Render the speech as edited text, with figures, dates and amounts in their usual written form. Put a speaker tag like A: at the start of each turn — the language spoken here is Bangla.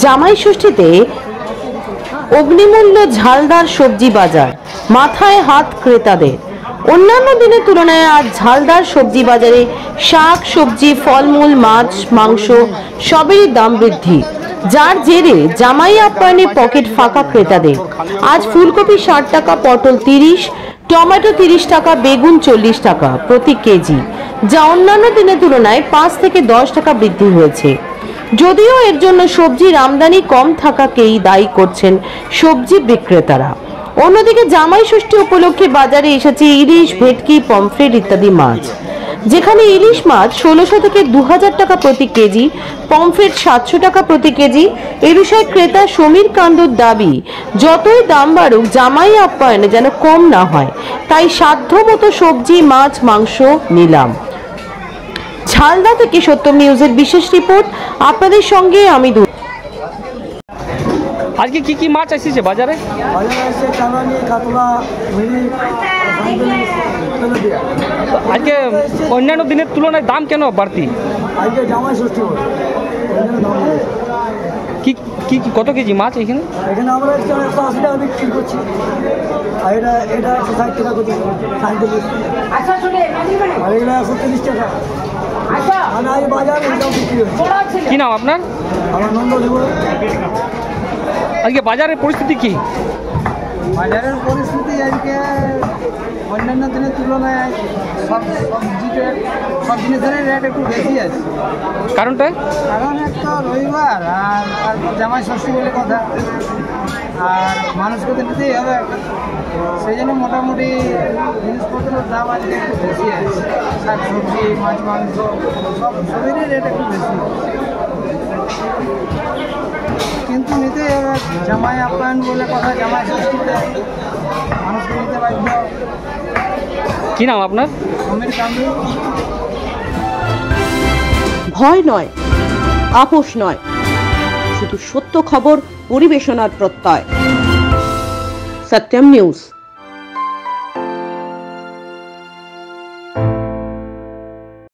A: জামাই ষষ্ঠীতে অগ্নিমূল্য ঝালদার সবজি বাজার, মাথায় হাত ক্রেতাদের। অন্যান্য দিনের তুলনায় আজ ঝালদার সবজি বাজারে শাক সবজি ফলমূল মাছ মাংস সবেরই দাম বৃদ্ধি, যার জেরে জামাই আপ্যায়নে পকেট ফাঁকা ক্রেতাদের। আজ ফুলকপি 60 টাকা, পটল 30, টমেটো 30 টাকা, বেগুন 40 টাকা প্রতি কেজি, যা অন্যান্য দিনের তুলনায় 5 থেকে 10 টাকা বৃদ্ধি হয়েছে। যদিও এর জন্য সবজির আমদানি কম থাকাকেই দায়ী করছেন সবজি বিক্রেতারা। অন্যদিকে জামাই ষষ্ঠী উপলক্ষে বাজারে এসেছে ইলিশ, ভেটকি, পমফ্রেট ইত্যাদি মাছ, যেখানে ইলিশ মাছ 1600 থেকে 2000 টাকা প্রতি কেজি, পমফ্রেট 700 টাকা প্রতি কেজি। এ বিষয়ে ক্রেতা সমীর কান্দুর দাবি, যতই দাম বাড়ুক জামাই আপ্যায়নে যেন কম না হয়, তাই সাধ্যমতো সবজি মাছ মাংস নিলাম। ঝালদা থেকে সত্যম নিউজের বিশেষ রিপোর্ট, আপনাদের সঙ্গে আমি।
B: আজকে কি কি মাছ এসেছে বাজারে? আজকে অন্যান্য দিনের তুলনায় দাম কেন বাড়তি?
C: আজকে জামাই ষষ্ঠী
B: কি কি কত কেজি মাছ এখানে?
C: এখানে আমরা 180 টাকা বিক্রি করছি, আর এটা 160 টাকা করছি, 37, আর এটা 130 টাকা। মানে এই বাজার এটাও বিক্রি হচ্ছে।
B: কি নাম আপনার?
C: আমার নন্দ দেব।
B: আজকে বাজারের পরিস্থিতি কি?
C: বাজারের পরিস্থিতি আজকে অন্যান্য দিনের তুলনায় সব জিনিসের রেট একটু বেশি আছে।
B: কারণটা?
C: কারণ একটা রবিবার আর জামাই ষষ্ঠী বলে কথা, আর মানুষকে তো নিতেই হবে, সেই জন্য মোটামুটি জিনিসপত্রের দাম আজকে একটু বেশি আছে। শাক সবজি মাছ মাংস সবেরই রেট একটু বেশি, কিন্তু নিতেই হবে। জামাই আপ্যায়ন বলে কথা, জামাই ষষ্ঠীতে মানুষকে নিতে বাধ্য।
B: কি নাম আপনার?
C: সমীর কান্দু।
D: ভয় নয়, আপোষ নয়, শুধু সত্য খবর পরিবেশনার প্রত্যয়। সত্যম নিউজ।